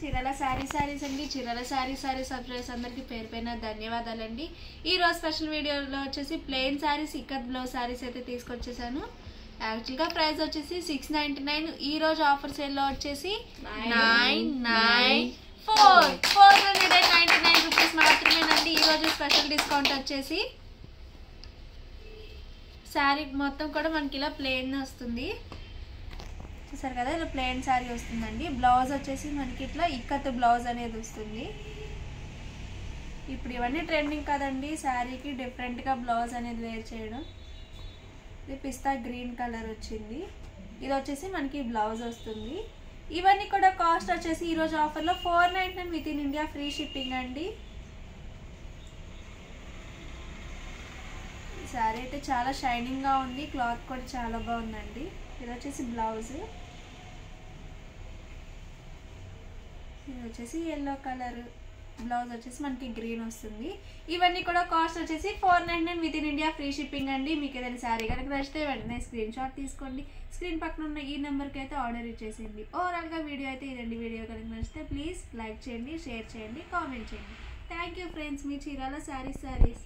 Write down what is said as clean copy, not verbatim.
చీరాల శారీస్ అండి. చీరాల శారీస్ సబ్స్క్రైబర్స్ అందరికీ పేరు పైన ధన్యవాదాలండి. ఈరోజు స్పెషల్ వీడియోలో వచ్చేసి ప్లెయిన్ శారీస్ ఇక్కత్ బ్లౌజ్ శారీస్ అయితే తీసుకొచ్చేసాను. యాక్చువల్గా ప్రైస్ వచ్చేసి 699. ఈ రోజు ఆఫర్ సేల్లో వచ్చేసి 499 రూపీస్ మాత్రమేనండి. ఈరోజు స్పెషల్ డిస్కౌంట్ వచ్చేసి శారీ మొత్తం కూడా మనకి ఇలా ప్లెయిన్ వస్తుంది. చూసారు కదా, ఇలా ప్లెయిన్ శారీ వస్తుందండి. బ్లౌజ్ వచ్చేసి మనకి ఇట్లా ఇక్కత్ బ్లౌజ్ అనేది వస్తుంది. ఇప్పుడు ఇవన్నీ ట్రెండింగ్ కదండి, శారీకి డిఫరెంట్గా బ్లౌజ్ అనేది వేర్ చేయడం. ఇది పిస్తా గ్రీన్ కలర్ వచ్చింది. ఇది వచ్చేసి మనకి బ్లౌజ్ వస్తుంది. ఇవన్నీ కూడా కాస్ట్ వచ్చేసి ఈరోజు ఆఫర్లో 499 with in India free shipping అండి. శారీ అయితే చాలా షైనింగ్గా ఉంది, క్లాత్ కూడా చాలా బాగుందండి. ఇది వచ్చేసి బ్లౌజ్, ఇది వచ్చేసి ఎల్లో కలర్, బ్లౌజ్ వచ్చేసి మనకి గ్రీన్ వస్తుంది. ఇవన్నీ కూడా కాస్ట్ వచ్చేసి 499 with in India free shipping అండి. మీకు ఏదైనా శారీ కనుక నచ్చితే వెంటనే స్క్రీన్ షాట్ తీసుకోండి. స్క్రీన్ పక్కన ఉన్న ఈ నెంబర్కి అయితే ఆర్డర్ ఇచ్చేసేయండి. ఓవరాల్గా వీడియో అయితే ఇదండి. వీడియో కనుక నచ్చితే ప్లీజ్ లైక్ చేయండి, షేర్ చేయండి, కామెంట్ చేయండి. Thank you friends. Me Chirala saris.